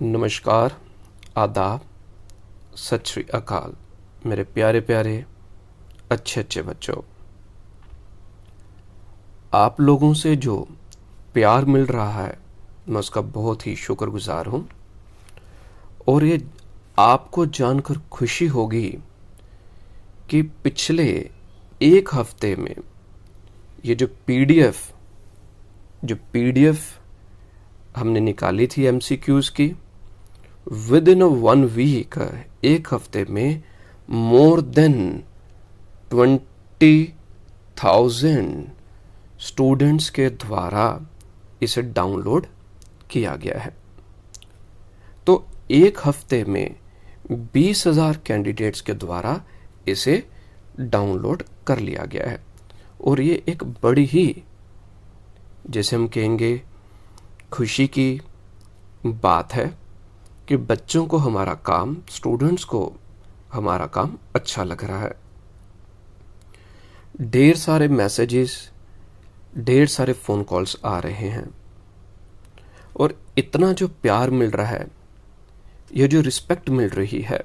नमस्कार, आदाब, सत श्री अकाल मेरे प्यारे प्यारे अच्छे अच्छे बच्चों। आप लोगों से जो प्यार मिल रहा है मैं उसका बहुत ही शुक्रगुजार हूँ। और ये आपको जानकर खुशी होगी कि पिछले एक हफ्ते में ये जो पीडीएफ हमने निकाली थी एमसीक्यूज की, विद इन 1 वीक, एक हफ्ते में मोर देन 20,000 स्टूडेंट्स के द्वारा इसे डाउनलोड किया गया है। तो एक हफ्ते में 20,000 कैंडिडेट्स के द्वारा इसे डाउनलोड कर लिया गया है। और ये एक बड़ी ही, जैसे हम कहेंगे, खुशी की बात है कि बच्चों को हमारा काम, स्टूडेंट्स को हमारा काम अच्छा लग रहा है। ढेर सारे मैसेजेस, ढेर सारे फ़ोन कॉल्स आ रहे हैं और इतना जो प्यार मिल रहा है, ये जो रिस्पेक्ट मिल रही है,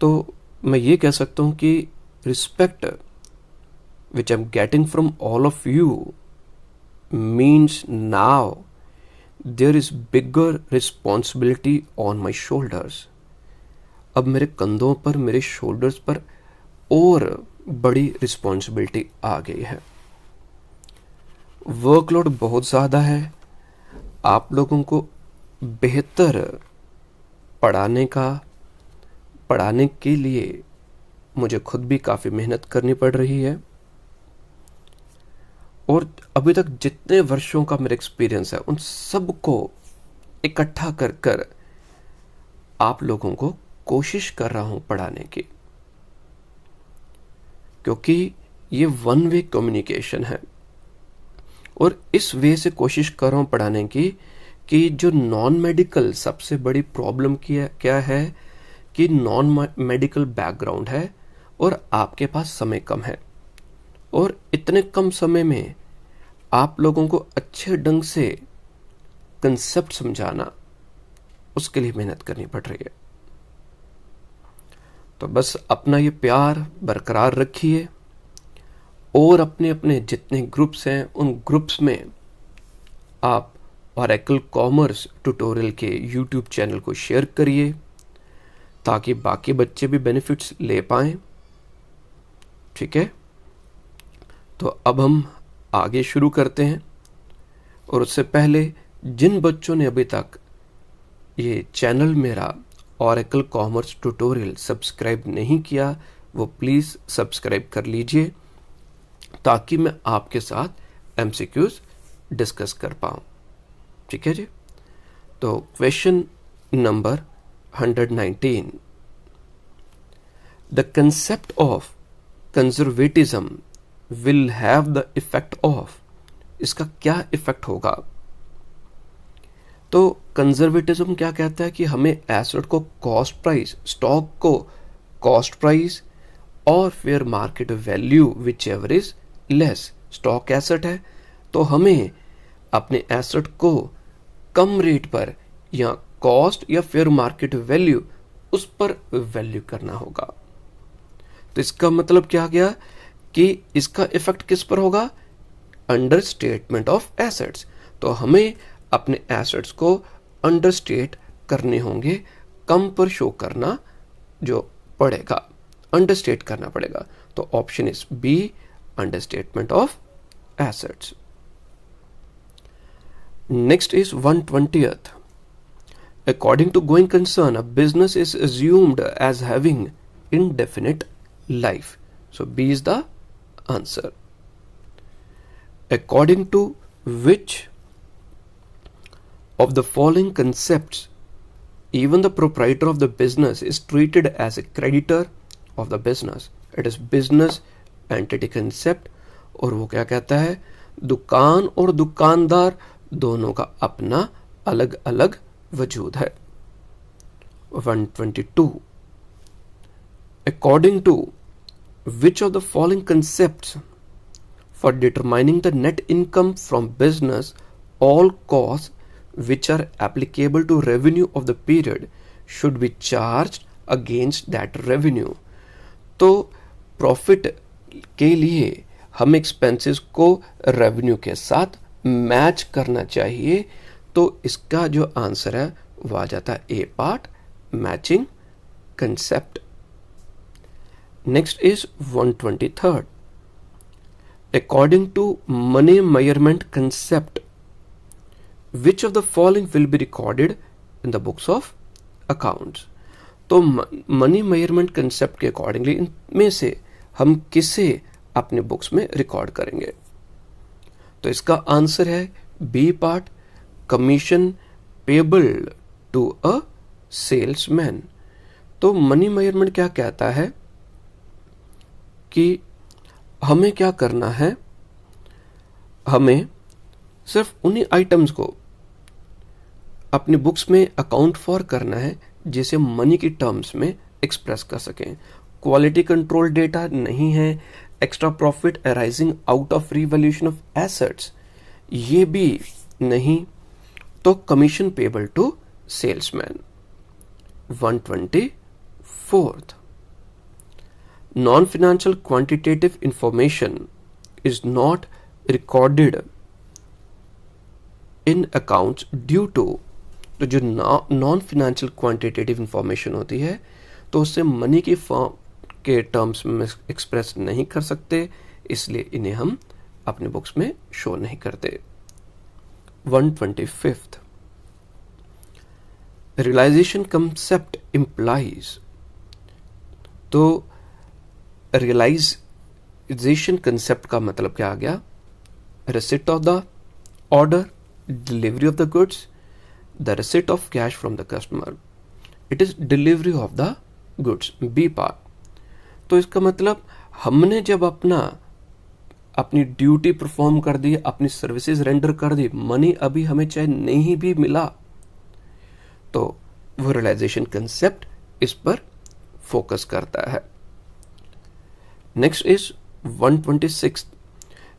तो मैं ये कह सकता हूँ कि respect which I am getting from all of you means now there is bigger responsibility on my shoulders. अब मेरे कंधों पर, मेरे शोल्डर्स पर और बड़ी रिस्पॉन्सिबिलिटी आ गई है। वर्कलोड बहुत ज़्यादा है। आप लोगों को बेहतर पढ़ाने के लिए मुझे खुद भी काफ़ी मेहनत करनी पड़ रही है। और अभी तक जितने वर्षों का मेरा एक्सपीरियंस है, उन सब को इकट्ठा कर कर आप लोगों को कोशिश कर रहा हूं पढ़ाने की, क्योंकि ये 1 वे कम्युनिकेशन है। और इस वे से कोशिश कर रहा हूं पढ़ाने की कि जो नॉन मेडिकल, सबसे बड़ी प्रॉब्लम क्या है कि नॉन मेडिकल बैकग्राउंड है और आपके पास समय कम है, और इतने कम समय में आप लोगों को अच्छे ढंग से कंसेप्ट समझाना, उसके लिए मेहनत करनी पड़ रही है। तो बस अपना ये प्यार बरकरार रखिए और अपने अपने जितने ग्रुप्स हैं, उन ग्रुप्स में आप ओरेकल कॉमर्स ट्यूटोरियल के यूट्यूब चैनल को शेयर करिए ताकि बाकी बच्चे भी बेनिफिट्स ले पाएं। ठीक है, तो अब हम आगे शुरू करते हैं। और उससे पहले जिन बच्चों ने अभी तक ये चैनल मेरा ओरेकल कॉमर्स ट्यूटोरियल सब्सक्राइब नहीं किया, वो प्लीज़ सब्सक्राइब कर लीजिए ताकि मैं आपके साथ एमसीक्यूज डिस्कस कर पाऊँ। ठीक है जी। तो question number 119, the concept of conservatism will have the effect of, इसका क्या इफेक्ट होगा? तो कंजर्वेटिज्म क्या कहता है कि हमें एसेट को कॉस्ट प्राइस, स्टॉक को कॉस्ट प्राइस और fair market value which ever is less, stock asset है तो हमें अपने एसेट को कम रेट पर या कॉस्ट या फेयर मार्केट वैल्यू, उस पर वैल्यू करना होगा। तो इसका मतलब क्या गया कि इसका इफेक्ट किस पर होगा? Under statement of assets. तो हमें अपने एसेट्स को अंडर स्टेट करने होंगे, कम पर शो करना जो पड़ेगा, अंडर स्टेट करना पड़ेगा। तो option is B, understatement of assets. Next is 120th, according to going concern a business is assumed as having indefinite life. So B is the answer. According to which of the following concepts even the proprietor of the business is treated as a creditor of the business? It is business entity concept। और वो क्या कहता है? दुकान और दुकानदार दोनों का अपना अलग अलग वजूद है। 122, according to which of the following concepts for determining the net income from business all costs which are applicable to revenue of the period should be charged against that revenue. तो प्रॉफिट के लिए हम expenses को revenue के साथ match करना चाहिए, तो इसका जो आंसर है वो आ जाता है A part, matching concept. Next is 123rd. According to money measurement concept, which of the following will be recorded in the books of accounts? तो मनी मेजरमेंट कंसेप्ट के अकॉर्डिंगली इनमें से हम किसे अपने बुक्स में रिकॉर्ड करेंगे? तो इसका आंसर है B part, commission payable to a salesman. तो मनी मेजरमेंट क्या कहता है कि हमें क्या करना है, हमें सिर्फ उन्हीं आइटम्स को अपनी बुक्स में अकाउंट फॉर करना है जिसे मनी की टर्म्स में एक्सप्रेस कर सकें. क्वालिटी कंट्रोल डेटा नहीं है, extra profit arising out of revaluation of assets ये भी नहीं, तो commission payable to salesman. 124th. Non-financial quantitative information is not recorded in accounts due to, तो जो नॉन फिनेंशियल क्वांटिटेटिव इंफॉर्मेशन होती है तो उससे मनी की फॉर्म के टर्म्स में एक्सप्रेस नहीं कर सकते, इसलिए इन्हें हम अपने बुक्स में शो नहीं करते. 125th. Realisation concept implies. तो रियलाइजेशन कंसेप्ट का मतलब क्या आ गया? Receipt of the order, delivery of the goods, the receipt of cash from the customer. It is delivery of the goods, B part. तो इसका मतलब हमने जब अपनी ड्यूटी परफॉर्म कर दी, अपनी सर्विसेज रेंडर कर दी, मनी अभी हमें चाहे नहीं भी मिला, तो वो रियलाइजेशन कंसेप्ट इस पर फोकस करता है. Next is 126.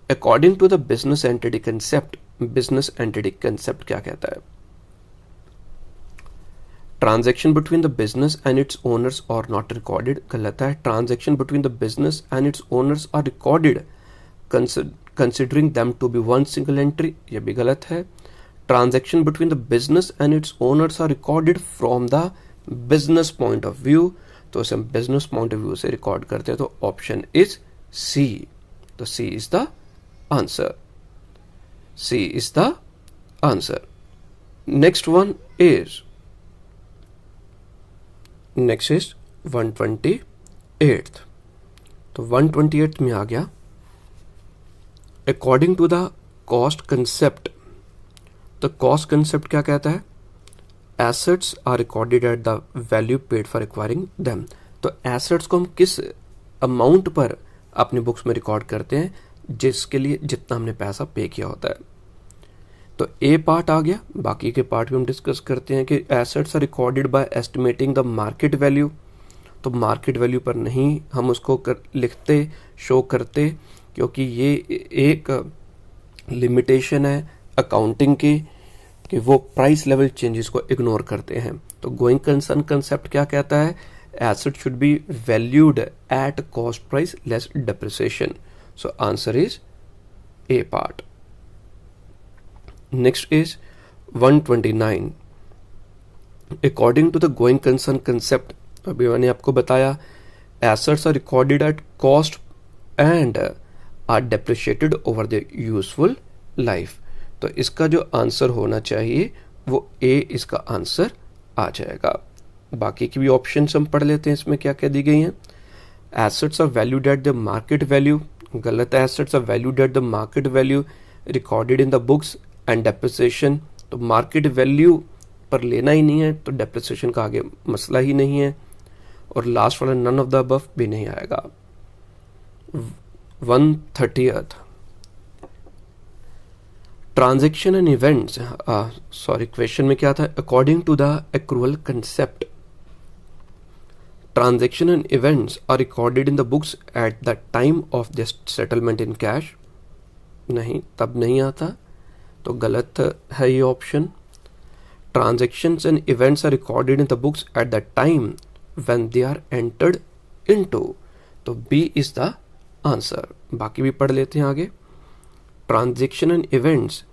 According to the business entity concept, business entity concept क्या कहता है? Transaction between the business and its owners are not recorded. गलत है. Transaction between the business and its owners are recorded considering them to be one single entry, ये भी गलत है. Transaction between the business and its owners are recorded from the business point of view, तो इसे हम business point of view से record करते हैं, तो ऑप्शन इज सी. तो C is the answer. C is the answer. Next one is 128th. तो 128th में आ गया according to the cost concept. तो कॉस्ट कंसेप्ट क्या कहता है? Assets are recorded at the value paid for acquiring them. तो एसेट्स को हम किस अमाउंट पर अपनी बुक्स में रिकॉर्ड करते हैं, जिसके लिए जितना हमने पैसा पे किया होता है. तो ए पार्ट आ गया. बाकी के पार्ट भी हम डिस्कस करते हैं कि assets are recorded by estimating the market value. तो मार्केट वैल्यू पर नहीं हम उसको लिखते, शो करते, क्योंकि ये एक लिमिटेशन है अकाउंटिंग की कि वो प्राइस लेवल चेंजेस को इग्नोर करते हैं. तो गोइंग कंसर्न कंसेप्ट क्या कहता है? Asset should be valued at cost price less depreciation. So answer is A part. Next is 129. According to the going concern concept, अभी मैंने आपको बताया assets are recorded at cost and are depreciated over the useful life. तो इसका जो answer होना चाहिए वो ए इसका आंसर आ जाएगा. बाकी की भी ऑप्शंस हम पढ़ लेते हैं, इसमें क्या क्या दी गई हैं. Assets are valued at the market value. गलत है. Assets are valued at the market value recorded in the books and depreciation. तो मार्केट वैल्यू पर लेना ही नहीं है, तो डेप्रिसिएशन का आगे मसला ही नहीं है. और लास्ट वाला नन ऑफ द अबव भी नहीं आएगा. 130th. Transaction and events, sorry question में क्या था? According to the accrual concept, transaction and events are recorded in the books at the time of the settlement in cash. नहीं, तब नहीं आता, तो गलत है ये option. Transactions and events are recorded in the books at the time when they are entered into. तो B is the answer. बाकी भी पढ़ लेते हैं आगे. Transaction and events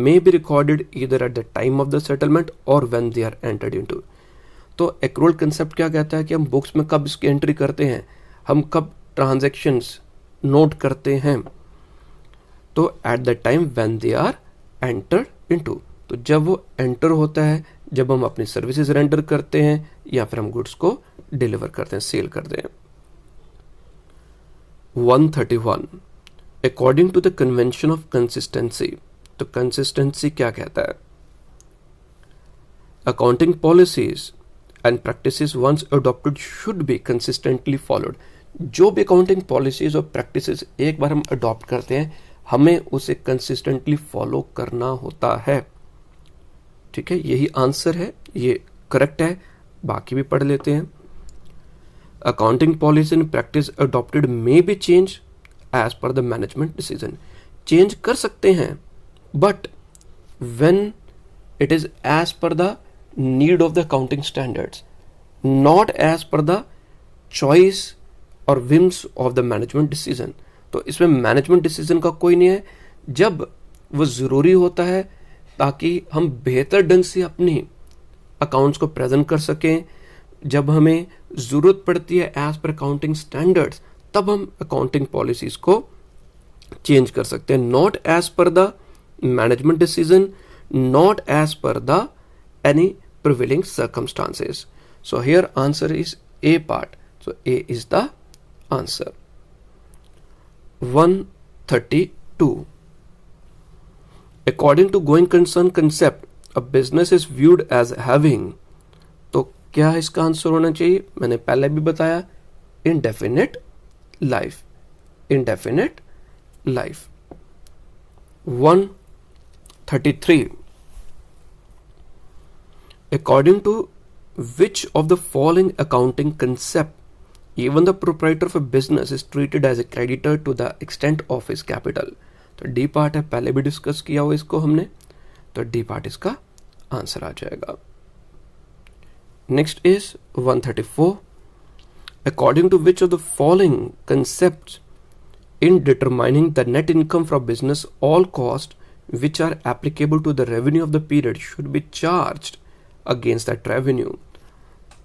may be recorded either at the time of the settlement or when they are entered into. तो accrual concept क्या कहता है कि हम बुक्स में कब इसकी एंट्री करते हैं, हम कब ट्रांजेक्शन्स नोट करते हैं. तो at the time when they are entered into, तो जब वो एंटर होता है, जब हम अपनी सर्विसेज रेंडर करते हैं या फिर हम गुड्स को डिलीवर करते हैं, सेल करते हैं. 131 according to the convention of consistency. तो कंसिस्टेंसी क्या कहता है? Accounting policies and practices once adopted should be consistently followed. जो भी अकाउंटिंग पॉलिसीज और प्रैक्टिसेस एक बार हम अडॉप्ट करते हैं, हमें उसे कंसिस्टेंटली फॉलो करना होता है. ठीक है, यही आंसर है, ये करेक्ट है. बाकी भी पढ़ लेते हैं. Accounting policy and practice adopted may be change as per the management decision. Change कर सकते हैं, but when it is as per the need of the accounting standards, not as per the choice or whims of the management decision. तो इसमें management decision का कोई नहीं है, जब वो जरूरी होता है ताकि हम बेहतर ढंग से अपनी अकाउंट्स को प्रेजेंट कर सकें. जब हमें जरूरत पड़ती है एज पर अकाउंटिंग स्टैंडर्ड्स, तब हम अकाउंटिंग पॉलिसीज को चेंज कर सकते हैं. Not as per the management decision, not as per the any prevailing circumstances. So here answer is A part. So A is the answer. 132 according to going concern concept, a business is viewed as having. तो क्या इसका answer होना चाहिए? मैंने पहले भी बताया, indefinite life. indefinite life. 133 according to which of the following accounting concept even the proprietor of a business is treated as a creditor to the extent of his capital. तो डी पार्ट है, पहले भी discuss किया हुआ इसको हमने, तो D part इसका आंसर आ जाएगा. Next is 134 according to which of the following concepts in determining the net income from business all cost which are applicable to the revenue of the period should be charged against that revenue.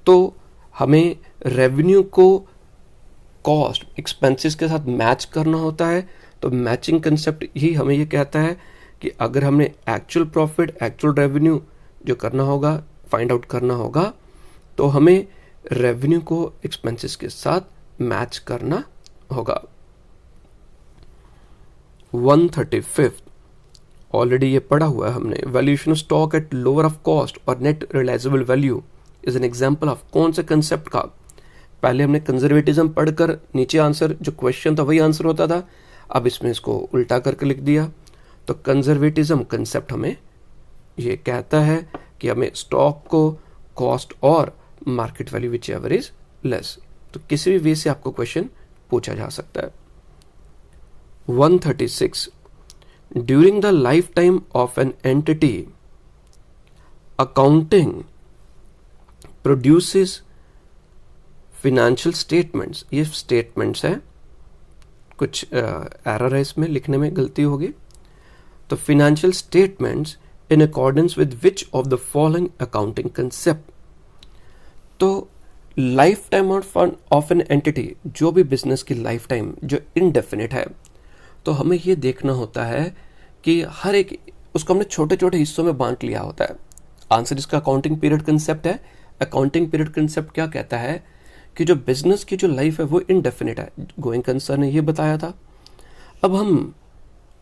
तो हमें revenue को cost expenses के साथ match करना होता है. तो matching concept ही हमें ये कहता है कि अगर हमने एक्चुअल प्रॉफिट, एक्चुअल रेवेन्यू जो करना होगा, फाइंड आउट करना होगा, तो हमें रेवेन्यू को एक्सपेंसेस के साथ मैच करना होगा. 135 ऑलरेडी ये पढ़ा हुआ है हमने. Valuation of stock at lower of cost or net realisable value is an example of कौन से कंसेप्ट का? पहले हमने कंजर्वेटिज्म पढ़कर नीचे आंसर जो क्वेश्चन था वही आंसर होता था, अब इसमें इसको उल्टा करके लिख दिया. तो कंजर्वेटिज्म कंसेप्ट हमें ये कहता है कि हमें स्टॉक को कॉस्ट और market value which ever is less. तो किसी भी वे से आपको क्वेश्चन पूछा जा सकता है. 136 during the life time of an entity accounting produces financial statements. ये स्टेटमेंट्स है, कुछ एरर है इसमें, लिखने में गलती होगी. तो financial statements in accordance with which of the following accounting concept. तो life time of an entity, जो भी बिजनेस की लाइफ टाइम जो इनडेफिनिट है, तो हमें ये देखना होता है कि हर एक उसको हमने छोटे छोटे हिस्सों में बांट लिया होता है. आंसर इसका अकाउंटिंग पीरियड कंसेप्ट है. अकाउंटिंग पीरियड कंसेप्ट क्या कहता है कि जो बिजनेस की जो लाइफ है वो इनडेफिनिट है. गोइंग कंसर्न ने ये बताया था. अब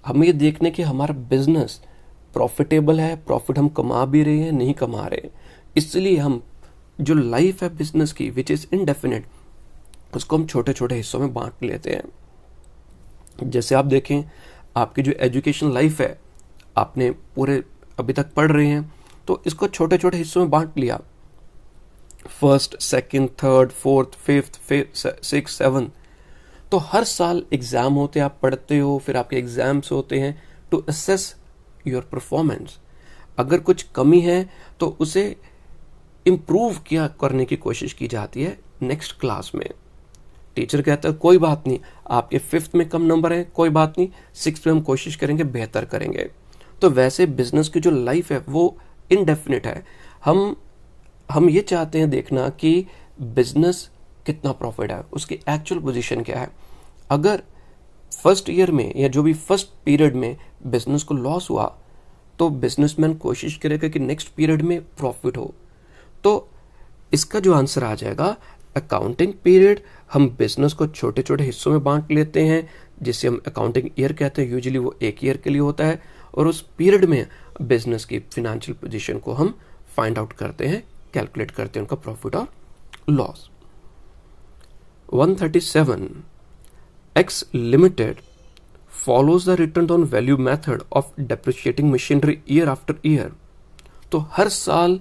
हम ये देखने कि हमारा बिजनेस प्रॉफिटेबल है, प्रॉफिट हम कमा भी रहे हैं, नहीं कमा रहे, इसलिए हम जो लाइफ है बिजनेस की विच इज इनडेफिनिट, उसको हम छोटे छोटे हिस्सों में बांट लेते हैं. जैसे आप देखें, आपकी जो एजुकेशन लाइफ है, आपने पूरे अभी तक पढ़ रहे हैं, तो इसको छोटे छोटे हिस्सों में बांट लिया. First, second, third, fourth, fifth, 6, 7. तो हर साल एग्जाम होते हैं, आप पढ़ते हो, फिर आपके एग्जाम्स होते हैं टू असेस योर परफॉर्मेंस. अगर कुछ कमी है तो उसे इम्प्रूव किया करने की कोशिश की जाती है नेक्स्ट क्लास में। टीचर कहता है कोई बात नहीं, आपके 5th में कम नंबर है, कोई बात नहीं, 6th में हम कोशिश करेंगे, बेहतर करेंगे। तो वैसे बिजनेस की जो लाइफ है वो इनडेफिनिट है। हम ये चाहते हैं देखना कि बिजनेस कितना प्रॉफिट है, उसकी एक्चुअल पोजीशन क्या है। अगर फर्स्ट ईयर में या जो भी फर्स्ट पीरियड में बिजनेस को लॉस हुआ तो बिजनेसमैन कोशिश करेगा कि नेक्स्ट पीरियड में प्रॉफिट हो। तो इसका जो आंसर आ जाएगा अकाउंटिंग पीरियड, हम बिजनेस को छोटे छोटे हिस्सों में बांट लेते हैं जिसे हम अकाउंटिंग ईयर कहते हैं। यूजुअली वो 1 ईयर के लिए होता है और उस पीरियड में बिजनेस की फाइनेंशियल पोजीशन को हम फाइंड आउट करते हैं, कैलकुलेट करते हैं उनका प्रॉफिट और loss. 137 X Limited follows the return on value method of depreciating machinery year after year। तो हर साल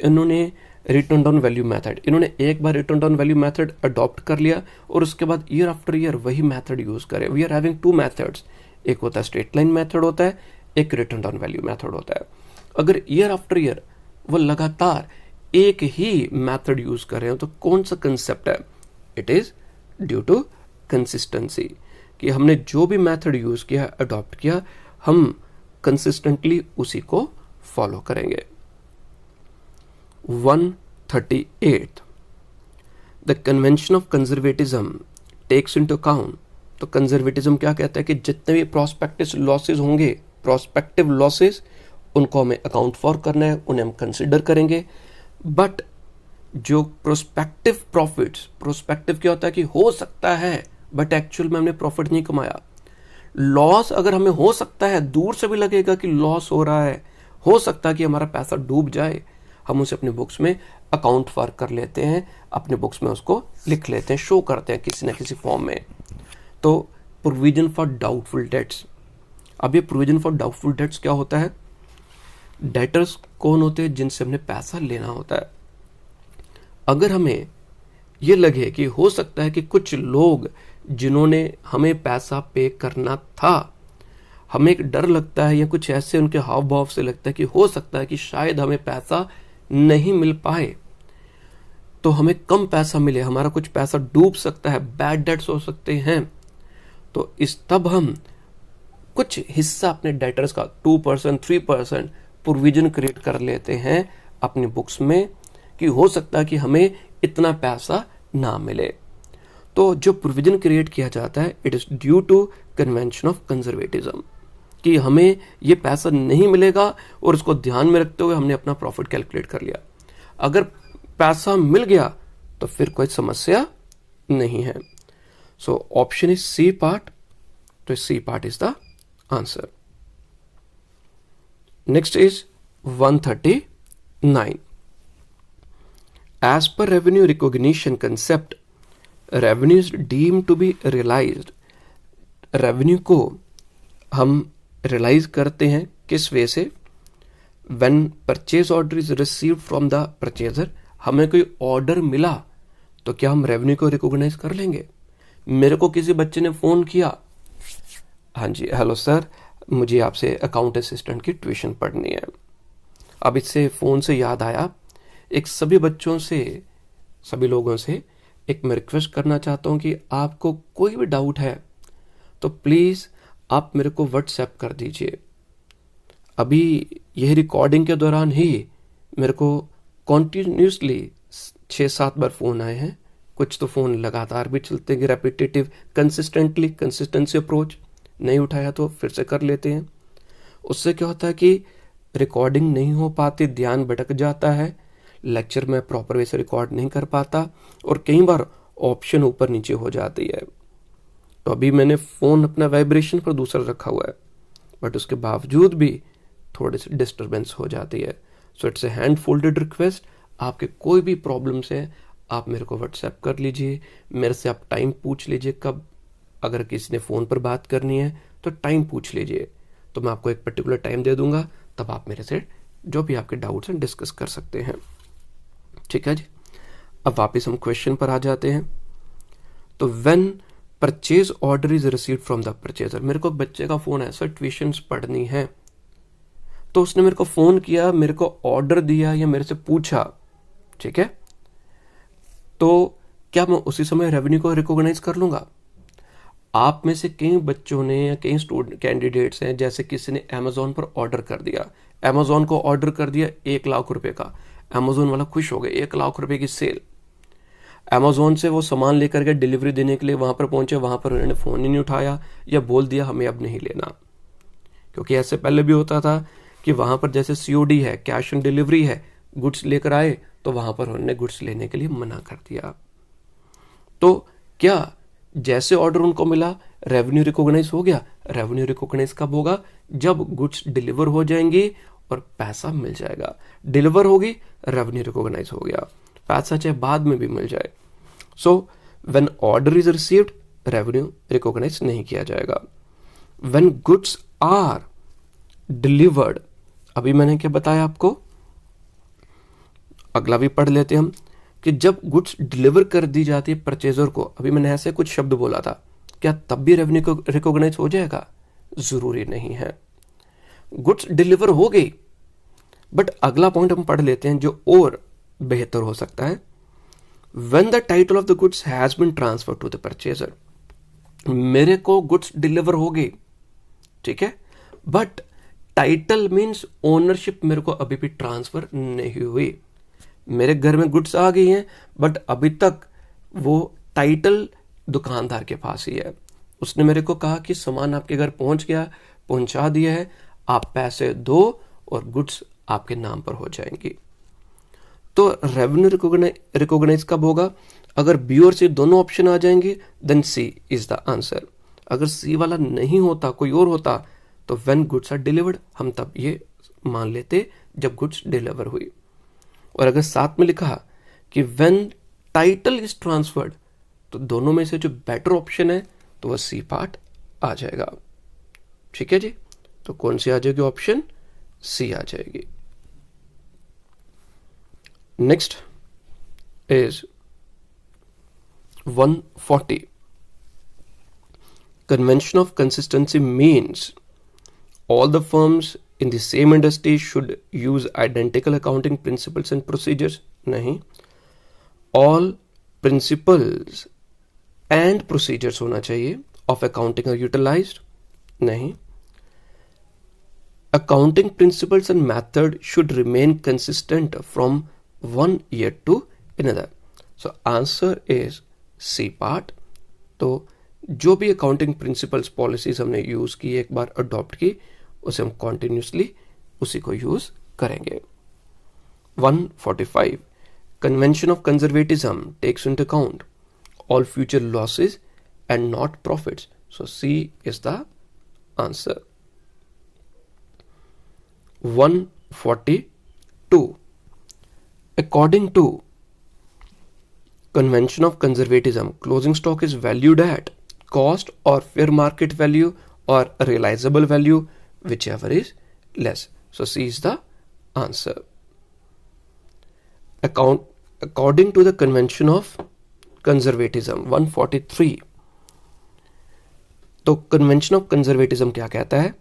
इन्होंने रिटर्न ऑन वैल्यू मेथड, इन्होंने एक बार return on value method adopt कर लिया और उसके बाद ईयर आफ्टर ईयर वही मेथड यूज करें। वी आर हैविंग 2 मेथड्स, एक होता है स्ट्रेट लाइन मेथड होता है, एक रिटर्न ऑन वैल्यू मेथड होता है। अगर ईयर आफ्टर ईयर वो लगातार एक ही मेथड यूज कर रहे हो तो कौन सा कंसेप्ट है? It is due to consistency, कि हमने जो भी मेथड यूज किया, अडॉप्ट किया, हम कंसिस्टेंटली उसी को फॉलो करेंगे। 138 the convention of conservatism takes into account. तो कंजर्वेटिज्म क्या कहता है कि जितने भी प्रोस्पेक्टिव लॉसेस होंगे, प्रोस्पेक्टिव लॉसेस, उनको हमें अकाउंट फॉर करना है, उन्हें हम कंसिडर करेंगे। बट जो प्रोस्पेक्टिव प्रॉफिट्स, प्रोस्पेक्टिव क्या होता है कि हो सकता है बट एक्चुअल में हमने प्रॉफिट नहीं कमाया। लॉस अगर हमें हो सकता है, दूर से भी लगेगा कि लॉस हो रहा है, हो सकता है कि हमारा पैसा डूब जाए, हम उसे अपनी बुक्स में अकाउंट फॉर कर लेते हैं, अपने बुक्स में उसको लिख लेते हैं, शो करते हैं किसी न किसी फॉर्म में। तो प्रोविजन फॉर डाउटफुल डेट्स। अब ये प्रोविजन फॉर डाउटफुल डेट्स क्या होता है? डेटर्स कौन होते हैं? जिनसे हमने पैसा लेना होता है। अगर हमें ये लगे कि हो सकता है कि कुछ लोग जिन्होंने हमें पैसा पे करना था, हमें एक डर लगता है या कुछ ऐसे उनके हाव भाव से लगता है कि हो सकता है कि शायद हमें पैसा नहीं मिल पाए, तो हमें कम पैसा मिले, हमारा कुछ पैसा डूब सकता है, बैड डेट्स हो सकते हैं, तो इस तब हम कुछ हिस्सा अपने डेटर्स का 2% 3% प्रोविजन क्रिएट कर लेते हैं अपनी बुक्स में कि हो सकता है कि हमें इतना पैसा ना मिले। तो जो प्रोविजन क्रिएट किया जाता है, it is due to convention of conservatism, कि हमें ये पैसा नहीं मिलेगा और उसको ध्यान में रखते हुए हमने अपना प्रॉफिट कैलकुलेट कर लिया। अगर पैसा मिल गया तो फिर कोई समस्या नहीं है। So option is C part, तो C part is the answer. Next is 139 as per revenue recognition concept, revenue is deemed to be realised. Revenue को हम रियलाइज करते हैं किस वे से? When purchase order is received from the purchaser. हमें कोई order मिला तो क्या हम रेवेन्यू को रिकॉग्नाइज कर लेंगे? मेरे को किसी बच्चे ने फोन किया, हाँ जी हेलो सर, मुझे आपसे अकाउंट असिस्टेंट की ट्यूशन पढ़नी है। अब इससे फोन से याद आया, एक सभी बच्चों से, सभी लोगों से एक मैं रिक्वेस्ट करना चाहता हूं कि आपको कोई भी डाउट है तो प्लीज आप मेरे को व्हाट्सएप कर दीजिए। अभी यह रिकॉर्डिंग के दौरान ही मेरे को कॉन्टिन्यूसली 6-7 बार फोन आए हैं। कुछ तो फोन लगातार भी चलते हैं, रेपिटेटिव, कंसिस्टेंसी अप्रोच, नहीं उठाया तो फिर से कर लेते हैं। उससे क्या होता है कि रिकॉर्डिंग नहीं हो पाती, ध्यान भटक जाता है, लेक्चर में प्रॉपर वे से रिकॉर्ड नहीं कर पाता और कई बार ऑप्शन ऊपर नीचे हो जाती है। तो अभी मैंने फोन अपना वाइब्रेशन पर दूसरा रखा हुआ है, बट उसके बावजूद भी थोड़ी सी डिस्टरबेंस हो जाती है। So it's a hand folded request, आपके कोई भी प्रॉब्लम्स है आप मेरे को व्हाट्सएप कर लीजिए, मेरे से आप टाइम पूछ लीजिए कब, अगर किसी ने फोन पर बात करनी है तो टाइम पूछ लीजिए, तो मैं आपको एक पर्टिकुलर टाइम दे दूंगा, तब आप मेरे से जो भी आपके डाउट्स हैं डिस्कस कर सकते हैं। ठीक है जी। अब वापस हम क्वेश्चन पर आ जाते हैं। तो when purchase order is received from the purchaser, मेरे को बच्चे का फोन है, सर ट्यूशन पढ़नी है, तो उसने मेरे को फोन किया, मेरे को ऑर्डर दिया या मेरे से पूछा, ठीक है, तो क्या मैं उसी समय रेवेन्यू को रिकॉग्नाइज कर लूंगा? आप में से कई बच्चों ने या कई स्टूडेंट कैंडिडेट्स हैं, जैसे किसी ने अमेजोन पर ऑर्डर कर दिया, अमेजोन को ऑर्डर कर दिया 1 लाख रुपए का, अमेजोन वाला खुश हो गए, 1 लाख रुपए की सेल। अमेजोन से वो सामान लेकर के डिलीवरी देने के लिए वहां पर पहुंचे, वहां पर उन्होंने फोन ही नहीं उठाया या बोल दिया हमें अब नहीं लेना। क्योंकि ऐसे पहले भी होता था कि वहां पर जैसे सीओडी है, कैश ऑन डिलीवरी है, गुड्स लेकर आए तो वहां पर उन्होंने गुड्स लेने के लिए मना कर दिया। तो क्या जैसे ऑर्डर उनको मिला रेवेन्यू रिकॉग्नाइज हो गया? रेवेन्यू रिकॉग्नाइज कब होगा? जब गुड्स डिलीवर हो जाएंगी और पैसा मिल जाएगा। डिलीवर होगी, रेवेन्यू रिकॉग्नाइज हो गया, पैसा चाहे बाद में भी मिल जाए। So when order is received, revenue recognise नहीं किया जाएगा। व्हेन गुड्स आर डिलीवर्ड, अभी मैंने क्या बताया आपको, अगला भी पढ़ लेते हम कि जब गुड्स डिलीवर कर दी जाती है परचेजर को, अभी मैंने ऐसे कुछ शब्द बोला था, क्या तब भी रेवेन्यू को रिकॉग्नाइज हो जाएगा? जरूरी नहीं है। गुड्स डिलीवर हो गई, बट अगला पॉइंट हम पढ़ लेते हैं जो और बेहतर हो सकता है। When the title of the goods has been transfer to the purchaser, मेरे को गुड्स डिलीवर हो गई, ठीक है, बट टाइटल मीन्स ओनरशिप मेरे को अभी भी ट्रांसफर नहीं हुई। मेरे घर में गुड्स आ गई हैं, बट अभी तक वो टाइटल दुकानदार के पास ही है। उसने मेरे को कहा कि सामान आपके घर पहुंच गया, पहुंचा दिया है, आप पैसे दो और गुड्स आपके नाम पर हो जाएंगी। तो रेवेन्यू रिकॉग्नाइज कब होगा? अगर बी और सी दोनों ऑप्शन आ जाएंगे, then C is the answer. अगर सी वाला नहीं होता, कोई और होता, तो व्हेन गुड्स आर डिलीवर्ड, हम तब ये मान लेते जब गुड्स डिलीवर हुई। और अगर साथ में लिखा कि व्हेन टाइटल इज ट्रांसफर्ड, तो दोनों में से जो बेटर ऑप्शन है तो वह सी पार्ट आ जाएगा। ठीक है जी, तो कौन सी आ जाएगी? ऑप्शन सी आ जाएगी। Next is 140। Convention of consistency means all the firms in the same industry should use identical accounting principles and procedures. नहीं, all principles and procedures होना चाहिए of accounting are utilized. नहीं, accounting principles and method should remain consistent from one year to another. So answer is C part. तो जो भी accounting principles policies हमने use की, एक बार अडॉप्ट की, उसे हम कॉन्टिन्यूसली उसी को यूज करेंगे। 145 convention of conservatism takes into account all future losses and not profits, so C is the answer. 142 according to convention of conservatism, closing stock is valued at cost or fair market value or realizable value, whichever is less. So C is the answer. According to the convention of conservatism, 143. तो convention of conservatism क्या कहता है?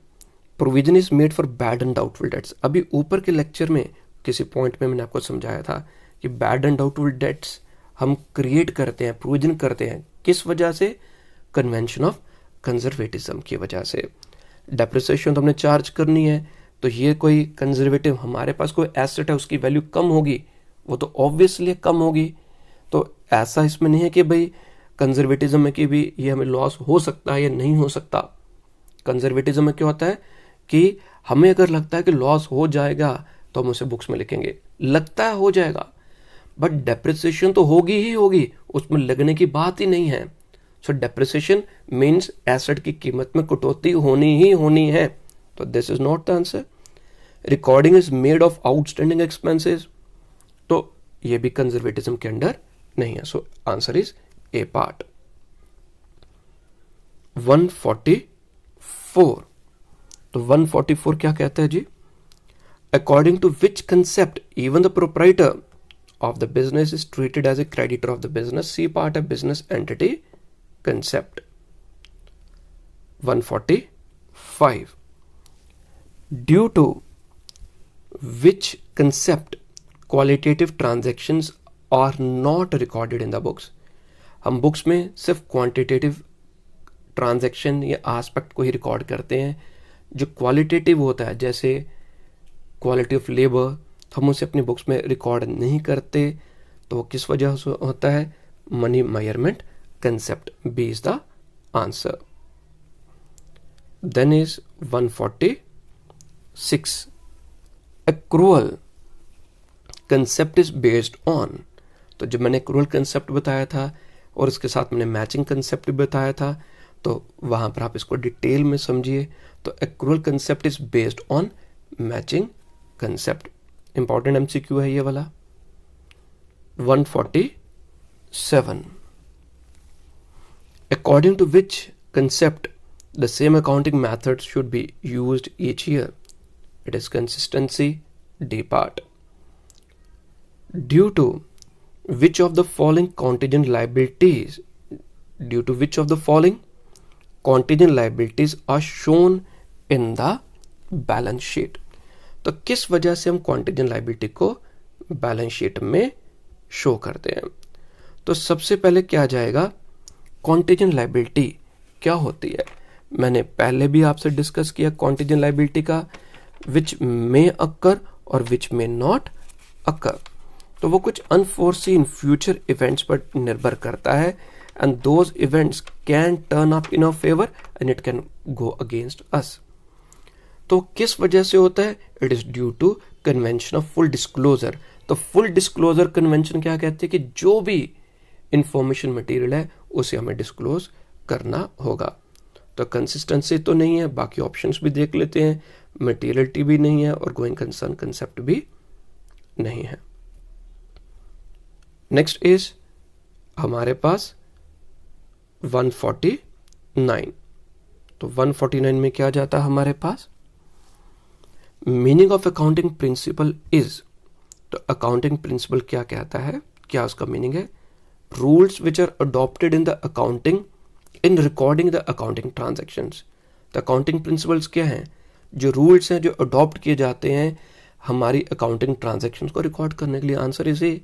Provision is made for bad and doubtful debts. अभी ऊपर के lecture में किसी point में मैंने आपको समझाया था कि bad and doubtful debts हम क्रिएट करते हैं, प्रोविजन करते हैं, किस वजह से? कन्वेंशन ऑफ कंजर्वेटिज्म की वजह से। डेप्रिसिएशन तो हमने चार्ज करनी है, तो ये कोई कंजर्वेटिव, हमारे पास कोई एसेट है उसकी वैल्यू कम होगी, वो तो ऑब्वियसली कम होगी। तो ऐसा इसमें नहीं है कि भाई कंजर्वेटिज्म में कि भी ये हमें लॉस हो सकता है या नहीं हो सकता। कंजर्वेटिज्म में क्या होता है कि हमें अगर लगता है कि लॉस हो जाएगा तो हम उसे बुक्स में लिखेंगे, लगता है हो जाएगा, बट डेप्रिसिएशन तो होगी ही होगी, उसमें लगने की बात ही नहीं है। सो डेप्रिसिएशन मीन्स एसेट की कीमत में कटौती होनी ही होनी है, तो this is not the answer. Recording is made of outstanding expenses, तो ये भी कंजर्वेटिज्म के अंडर नहीं है, so answer is A part. 144, तो 144 क्या कहता है जी? According to which concept even the proprietor of the business is treated as a creditor of the business, C part a business entity concept. 145 due to which concept qualitative transactions are not recorded in the books. हम books में सिर्फ quantitative transaction या aspect को ही record करते हैं, जो qualitative होता है जैसे क्वालिटी ऑफ लेबर हम उसे अपनी बुक्स में रिकॉर्ड नहीं करते. तो किस वजह से होता है? Money measurement concept. B is the answer. Then is 146. Accrual concept is based on. तो जब मैंने एक्रूअल कंसेप्ट बताया था और इसके साथ मैंने मैचिंग कंसेप्ट भी बताया था, तो वहां पर आप इसको डिटेल में समझिए. तो accrual concept is based on matching concept. Important MCQ है ये वाला. 147. According to which concept the same accounting methods should be used each year? It is consistency. D part. Due to which of the following contingent liabilities are shown in the balance sheet? तो किस वजह से हम contingent liability को balance sheet में show करते हैं? तो सबसे पहले क्या आ जाएगा? कॉन्टिजेंट लायबिलिटी क्या होती है? मैंने पहले भी आपसे डिस्कस किया कॉन्टिजेंट लायबिलिटी का, विच मे अकर और विच मे नॉट अकर. तो वो कुछ अनफोर्सीन फ्यूचर इवेंट्स पर निर्भर करता है, and those events can turn up in our favour and it can go against us. तो किस वजह से होता है? It is due to convention of full disclosure. तो फुल डिस्क्लोजर कन्वेंशन क्या कहते हैं? कि जो भी इंफॉर्मेशन मटेरियल है उसे हमें डिस्क्लोज करना होगा. तो कंसिस्टेंसी तो नहीं है, बाकी ऑप्शंस भी देख लेते हैं. मटेरियलिटी भी नहीं है और गोइंग कंसर्न कंसेप्ट भी नहीं है. नेक्स्ट इज हमारे पास 149. तो 149 में क्या जाता है हमारे पास? Meaning of accounting principle is. तो अकाउंटिंग प्रिंसिपल क्या कहता है, क्या उसका मीनिंग है? Rules which are adopted in the accounting in recording the accounting transactions. तो अकाउंटिंग प्रिंसिपल्स क्या हैं? जो रूल्स हैं जो अडॉप्ट किए जाते हैं हमारी अकाउंटिंग ट्रांजैक्शंस को रिकॉर्ड करने के लिए. आंसर इज ए.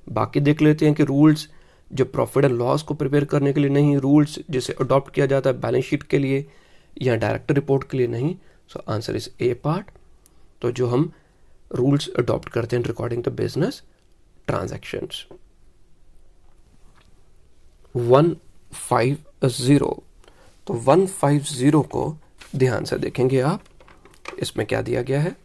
बाकी देख लेते हैं कि रूल्स जो प्रॉफिट एंड लॉस को प्रिपेयर करने के लिए नहीं, रूल्स जिसे अडॉप्ट किया जाता है बैलेंस शीट के लिए या डायरेक्ट रिपोर्ट के लिए नहीं. सो आंसर इज ए पार्ट. तो जो हम रूल्स अडॉप्ट करते हैं रिकॉर्डिंग द बिजनेस ट्रांजैक्शंस. 150. तो 150 को ध्यान से देखेंगे आप. इसमें क्या दिया गया है?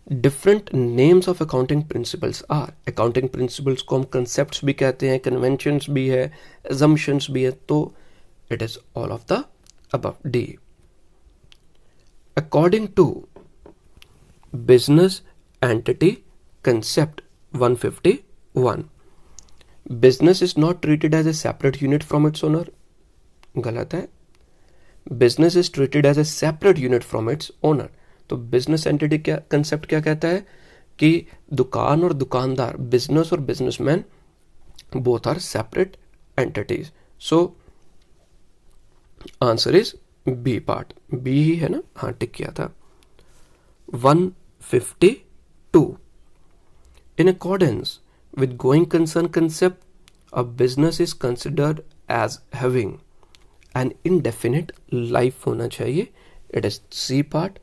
Different names of accounting principles are. Accounting principles को हम कंसेप्ट्स भी कहते हैं, कन्वेंशंस भी है, अजम्पशंस भी है. तो it is all of the above. D. According to business entity concept 151, business is not treated as a separate unit from its owner. गलत है. Business is treated as a separate unit from its owner. तो business entity क्या concept क्या कहता है? कि दुकान और दुकानदार, बिजनेस और businessman both are separate entities. So answer is B part. B ही है ना? हाँ, टिक किया था. 152. In accordance with going concern concept, a business is considered as having an indefinite life होना चाहिए. It is C part.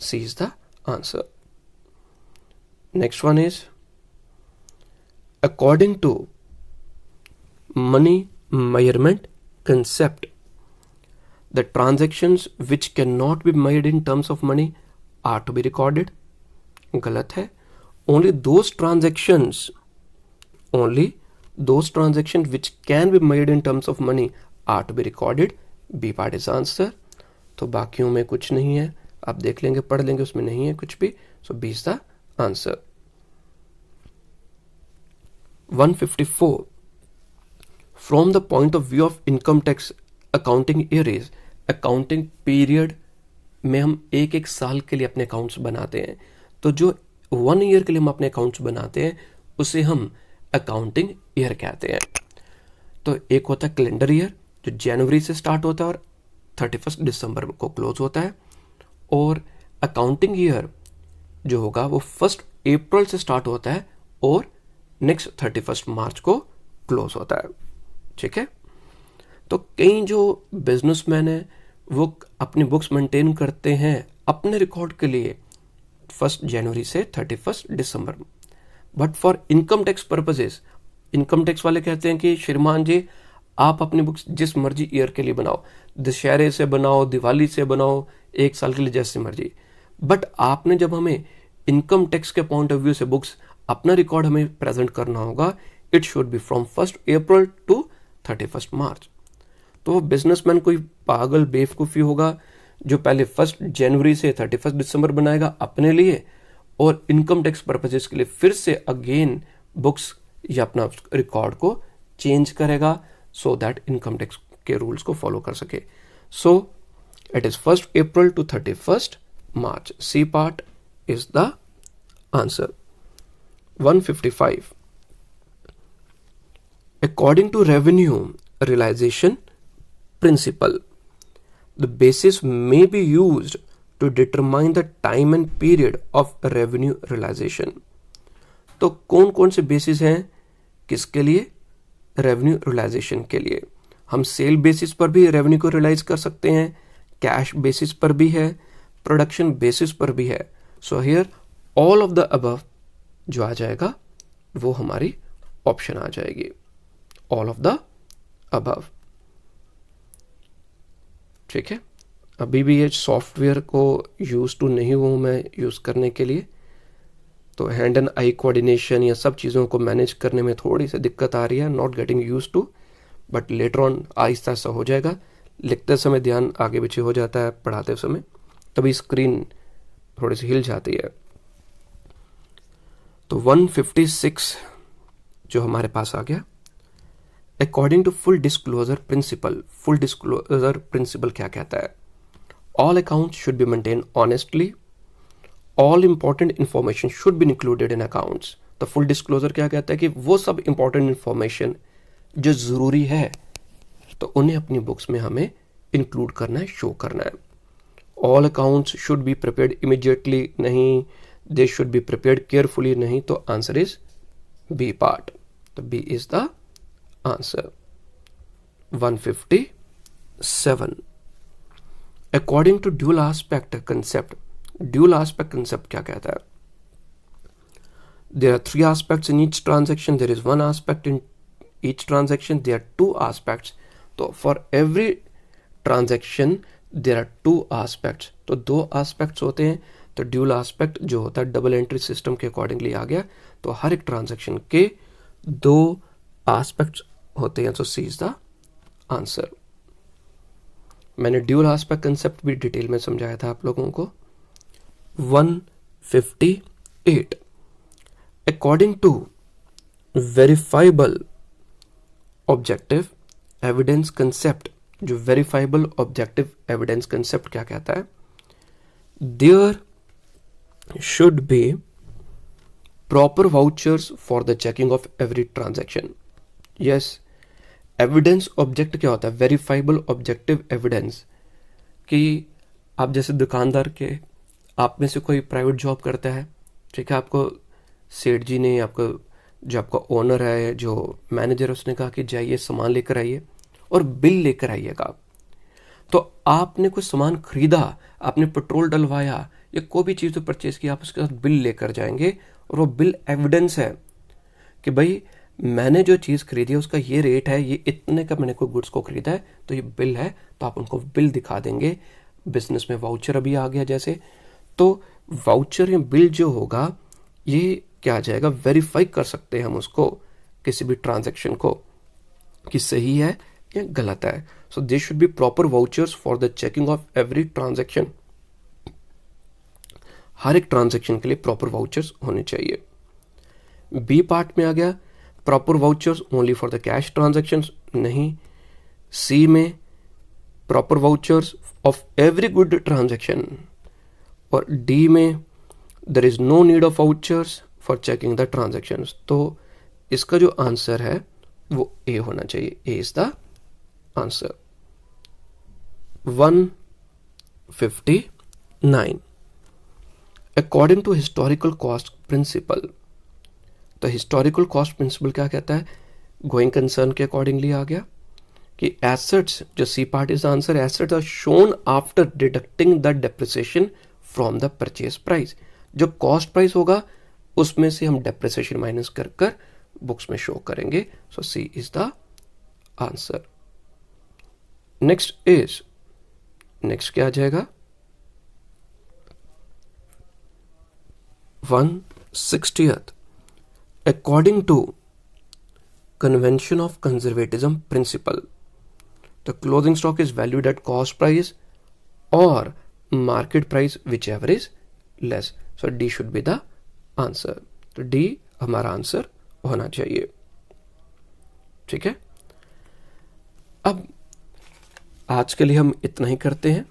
C is the answer. Next one is according to money measurement concept, the transactions which cannot be made in terms of money are to be recorded. गलत है. Only those transactions which can be made in terms of money are to be recorded. B part is answer. तो बाकियों में कुछ नहीं है, आप देख लेंगे, पढ़ लेंगे, उसमें नहीं है कुछ भी. So B is the answer. 154. From the point of view of income tax accounting year is, accounting period में हम एक एक साल के लिए अपने अकाउंट्स बनाते हैं. तो जो 1 ईयर के लिए हम अपने अकाउंट्स बनाते हैं उसे हम अकाउंटिंग ईयर कहते हैं. तो एक होता है कैलेंडर ईयर जो जनवरी से स्टार्ट होता है और 31 दिसंबर को क्लोज होता है. और अकाउंटिंग ईयर जो होगा वो 1 अप्रैल से स्टार्ट होता है और नेक्स्ट 31 मार्च को क्लोज होता है। ठीक है, तो कई जो बिजनेसमैन है वो अपनी बुक्स मेंटेन करते हैं अपने रिकॉर्ड के लिए 1 जनवरी से 31 दिसंबर। But for income tax purposes, income tax वाले कहते हैं कि श्रीमान जी आप अपनी बुक्स जिस मर्जी ईयर के लिए बनाओ, दशहरे से बनाओ, दिवाली से बनाओ, 1 साल के लिए, जैसे मर्जी। बट आपने जब हमें इनकम टैक्स के पॉइंट ऑफ व्यू से बुक्स अपना रिकॉर्ड हमें प्रेजेंट करना होगा, it should be from 1 April to 31 March. तो वो बिजनेसमैन कोई पागल बेवकूफ़ी होगा जो पहले 1 जनवरी से 31 दिसंबर बनाएगा अपने लिए और इनकम टैक्स पर्पजेस के लिए फिर से अगेन बुक्स या अपना रिकॉर्ड को चेंज करेगा सो दैट इनकम टैक्स के रूल्स को फॉलो कर सके। So it is 1 April to 31 March. C part is the answer. 155 according to revenue realisation principle, the basis may be used to determine the time and period of revenue realization। तो कौन कौन से basis हैं किसके लिए? Revenue realisation के लिए। हम सेल बेसिस पर भी रेवेन्यू को रियलाइज कर सकते हैं, कैश बेसिस पर भी है, प्रोडक्शन बेसिस पर भी है। So here all of the above जो आ जाएगा वो हमारी ऑप्शन आ जाएगी, ऑल ऑफ द अबव। ठीक है, अभी भी ये सॉफ्टवेयर को यूज टू नहीं हुआ हूँ मैं यूज़ करने के लिए, तो हैंड एंड आई कोऑर्डिनेशन या सब चीज़ों को मैनेज करने में थोड़ी सी दिक्कत आ रही है, not getting use to, but later on आहिस्ता आहिस्ता हो जाएगा। लिखते समय ध्यान आगे पीछे हो जाता है, पढ़ाते समय तभी स्क्रीन थोड़ी सी हिल जाती है। तो 156 जो हमारे पास आ गया, according to full disclosure principle. Full disclosure principle क्या कहता है? All accounts should be maintain honestly, all important information should be included in accounts. तो फुल डिस्क्लोजर क्या कहता है कि वो सब इंपॉर्टेंट इंफॉर्मेशन जो जरूरी है तो उन्हें अपनी बुक्स में हमें इंक्लूड करना है, शो करना है। All accounts should be prepared immediately, नहीं, they should be prepared carefully, नहीं, तो आंसर इज बी पार्ट। तो B is the answer. 157 according to dual aspect concept. Dual aspect concept क्या कहता है? There are 3 aspects in each transaction, there is 1 aspect in each transaction, there are 2 aspects. तो for every transaction there are 2 aspects. तो 2 aspects होते हैं, तो dual aspect जो होता है डबल एंट्री सिस्टम के अकॉर्डिंगली आ गया। तो हर एक ट्रांजैक्शन के 2 एस्पेक्ट्स होते हैं, तो सी इज द आंसर। मैंने ड्यूल एस्पेक्ट कंसेप्ट भी डिटेल में समझाया था आप लोगों को। 158 according to verifiable objective evidence concept. जो वेरीफाइबल ऑब्जेक्टिव एविडेंस कंसेप्ट क्या कहता है? There should be proper vouchers for the checking of every transaction. Yes, evidence object क्या होता है? Verifiable objective evidence. कि आप जैसे दुकानदार के, आप में से कोई प्राइवेट जॉब करता है, ठीक है, आपको सेठ जी ने, आपको जो आपका ओनर है, जो मैनेजर, उसने कहा कि जाइए सामान लेकर आइए और बिल लेकर आइएगा। तो आपने कोई सामान खरीदा, आपने पेट्रोल डलवाया या कोई भी चीज़ तो परचेज की, आप उसके साथ बिल लेकर जाएंगे और वो बिल एविडेंस है कि भाई मैंने जो चीज़ खरीदी है उसका ये रेट है, ये इतने का मैंने कोई गुड्स को खरीदा है, तो ये बिल है। तो आप उनको बिल दिखा देंगे। बिजनेस में वाउचर अभी आ गया जैसे, तो वाउचर या बिल जो होगा ये क्या आ जाएगा? वेरीफाई कर सकते हैं हम उसको, किसी भी ट्रांजैक्शन को, कि सही है या गलत है। So they should be proper vouchers for the checking of every transaction. हर एक ट्रांजैक्शन के लिए प्रॉपर वाउचर्स होने चाहिए। बी पार्ट में आ गया proper vouchers only for the cash transactions, नहीं। सी में proper vouchers of every good transaction, और डी में there is no need of vouchers for checking the transactions. तो इसका जो आंसर है वो ए होना चाहिए। A is the answer. 159 according to historical cost principle. तो हिस्टोरिकल कॉस्ट प्रिंसिपल क्या कहता है? गोइंग कंसर्न के अकॉर्डिंगली आ गया कि एसेट्स, जो C part is answer, assets are shown after deducting the depreciation from the purchase price. जो कॉस्ट प्राइस होगा उसमें से हम डेप्रिसिएशन माइनस कर कर बुक्स में शो करेंगे। So C is the answer. Next क्या आ जाएगा? 160th, according to convention of conservatism principle, the clothing stock is valued at cost price or market price, whichever is less. So D should be the answer. तो D हमारा answer होना चाहिए। ठीक है, अब आज के लिए हम इतना ही करते हैं।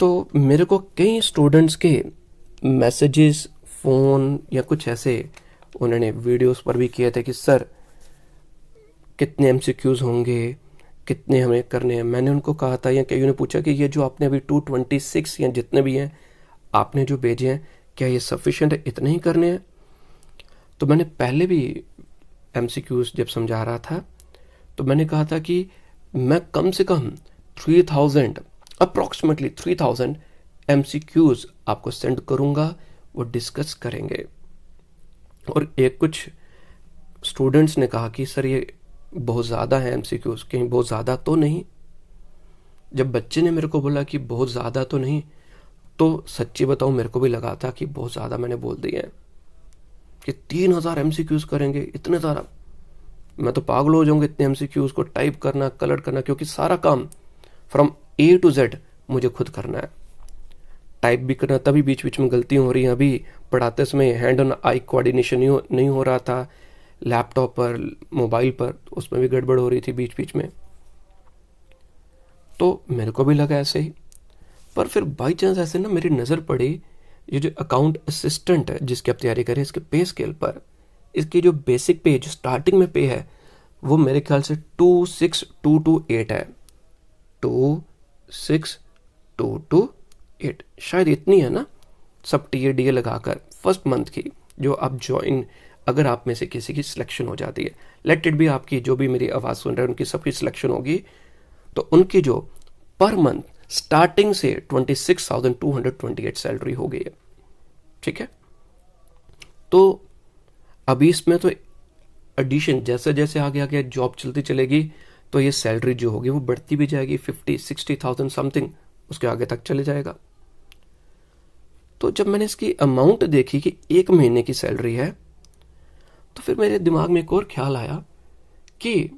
तो मेरे को कई स्टूडेंट्स के मैसेजेस, फोन या कुछ ऐसे उन्होंने वीडियोस पर भी किए थे कि सर कितने एमसीक्यूज होंगे, कितने हमें करने हैं। मैंने उनको कहा था, या कईयों ने पूछा कि ये जो आपने अभी 226 या जितने भी हैं आपने जो भेजे हैं, क्या ये सफिशिएंट है, इतने ही करने हैं? तो मैंने पहले भी एमसीक्यूज जब समझा रहा था तो मैंने कहा था कि मैं कम से कम 3000, अप्रॉक्सीमेटली 3000 एमसीक्यूज आपको सेंड करूंगा, वो डिस्कस करेंगे। और एक कुछ स्टूडेंट्स ने कहा कि सर ये बहुत ज़्यादा है एमसीक्यूज, कहीं बहुत ज़्यादा तो नहीं? जब बच्चे ने मेरे को बोला कि बहुत ज़्यादा तो नहीं, तो सच्ची बताऊं मेरे को भी लगा था कि बहुत ज़्यादा मैंने बोल दिया है कि 3000 एमसीक्यूज करेंगे, इतने ज़्यादा। मैं तो पागल हो जाऊंगा इतने एमसीक्यूज को टाइप करना, कलर करना, क्योंकि सारा काम फ्रॉम ए टू जेड मुझे खुद करना है। टाइप भी करना, तभी बीच बीच में गलतियां हो रही हैं। अभी पढ़ाते समय हैंड ऑन आई कोऑर्डिनेशन नहीं हो रहा था, लैपटॉप पर, मोबाइल पर, उसमें भी गड़बड़ हो रही थी बीच बीच में। तो मेरे को भी लगा ऐसे ही, पर फिर बाई चांस ऐसे ना मेरी नज़र पड़ी, ये जो अकाउंट असिस्टेंट है जिसकी आप तैयारी करें, इसके पे स्केल पर इसकी जो बेसिक पे, जो स्टार्टिंग में पे है, वो मेरे ख्याल से 26228 है। 26228 शायद इतनी है ना, सब टीए डीए लगाकर फर्स्ट मंथ की, जो आप ज्वाइन, अगर आप में से किसी की सिलेक्शन हो जाती है, लेट इट भी आपकी जो भी मेरी आवाज़ सुन रहे हैं उनकी सबकी सिलेक्शन होगी, तो उनकी जो पर मंथ स्टार्टिंग से 26,228 सैलरी हो गई है। ठीक है, तो अभी इसमें तो एडिशन जैसे जैसे आगे आगे जॉब चलती चलेगी तो ये सैलरी जो होगी वो बढ़ती भी जाएगी, 50-60,000 समथिंग उसके आगे तक चले जाएगा। तो जब मैंने इसकी अमाउंट देखी कि 1 महीने की सैलरी है, तो फिर मेरे दिमाग में एक और ख्याल आया कि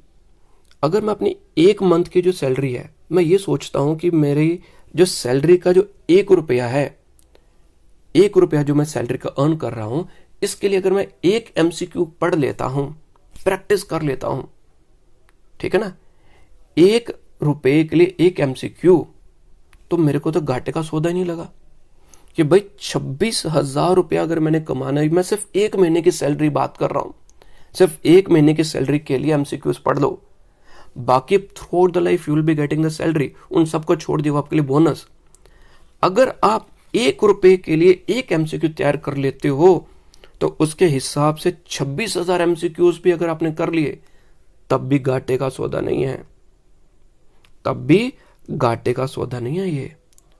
अगर मैं अपनी 1 मंथ की जो सैलरी है, मैं ये सोचता हूं कि मेरी जो सैलरी का जो 1 रुपया है, 1 रुपया जो मैं सैलरी का अर्न कर रहा हूं, इसके लिए अगर मैं 1 एमसीक्यू पढ़ लेता हूं, प्रैक्टिस कर लेता हूं, ठीक है ना, 1 रुपये के लिए 1 एमसीक्यू, तो मेरे को तो घाटे का सौदा ही नहीं लगा कि भाई 26,000 रुपया अगर मैंने कमाना है, मैं सिर्फ 1 महीने की सैलरी बात कर रहा हूं, सिर्फ 1 महीने की सैलरी के लिए एमसीक्यूज पढ़ लो, बाकी through the life you will be getting the salary, उन सबको छोड़ दिया आपके लिए बोनस। अगर आप 1 रुपये के लिए 1 एमसीक्यू तैयार कर लेते हो, तो उसके हिसाब से 26,000 एमसीक्यूज भी अगर आपने कर लिए, तब भी घाटे का सौदा नहीं है, तब भी घाटे का सौदा नहीं है, ये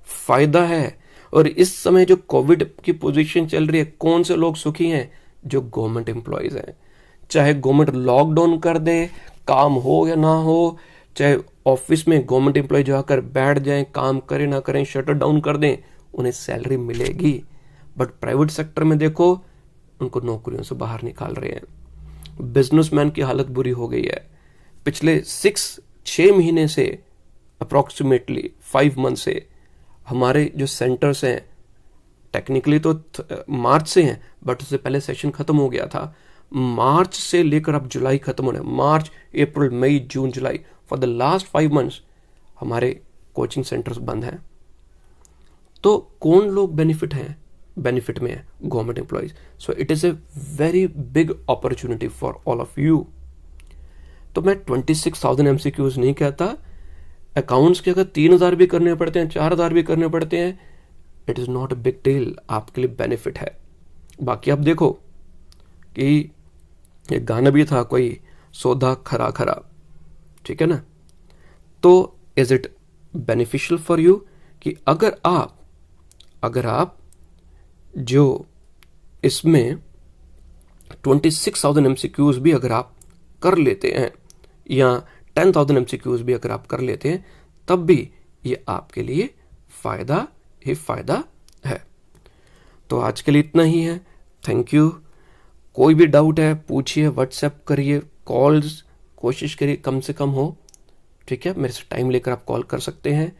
फायदा है। और इस समय जो कोविड की पोजीशन चल रही है, कौन से लोग सुखी हैं? जो गवर्नमेंट एम्प्लॉयज हैं। चाहे गवर्नमेंट लॉकडाउन कर दे, काम हो या ना हो, चाहे ऑफिस में गवर्नमेंट एम्प्लॉय जाकर बैठ जाएं, काम करें ना करें, शटर डाउन कर दें, उन्हें सैलरी मिलेगी। बट प्राइवेट सेक्टर में देखो, उनको नौकरियों से बाहर निकाल रहे हैं। बिजनेसमैन की हालत बुरी हो गई है। पिछले 6 महीने से, अप्रॉक्सीमेटली 5 मंथ से, हमारे जो सेंटर्स हैं, टेक्निकली तो मार्च से हैं, बट उससे पहले सेशन खत्म हो गया था। मार्च से लेकर अब जुलाई खत्म होने, मार्च, अप्रैल, मई, जून, जुलाई, फॉर द लास्ट 5 मंथ्स हमारे कोचिंग सेंटर्स बंद हैं। तो कौन लोग बेनिफिट में है? Government employees. So it is a very big opportunity for all of you. तो मैं 26,000 एमसीक्यूज नहीं कहता, अकाउंट्स के अगर 3,000 भी करने पड़ते हैं, 4,000 भी करने पड़ते हैं, it is not a big deal, आपके लिए बेनिफिट है। बाकी आप देखो कि एक गाना भी था कोई, सौदा खरा खरा, ठीक है ना। तो is it beneficial for you कि अगर आप जो इसमें 26,000 MCQs भी अगर आप कर लेते हैं या 10,000 MCQs भी अगर आप कर लेते हैं, तब भी ये आपके लिए फ़ायदा ही फ़ायदा है। तो आज के लिए इतना ही है। Thank you. कोई भी डाउट है पूछिए, व्हाट्सएप करिए, कॉल्स कोशिश करिए कम से कम हो, ठीक है। मेरे से टाइम लेकर आप कॉल कर सकते हैं।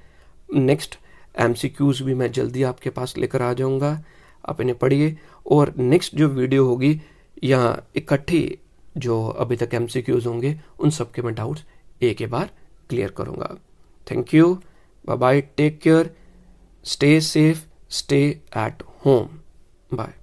नेक्स्ट MCQs भी मैं जल्दी आपके पास लेकर आ जाऊंगा, आप इन्हें पढ़िए। और नेक्स्ट जो वीडियो होगी या इकट्ठी जो अभी तक MCQs होंगे, उन सब के मैं डाउट्स एक ही बार क्लियर करूंगा। Thank you, bye bye, take care, stay safe, stay at home, bye.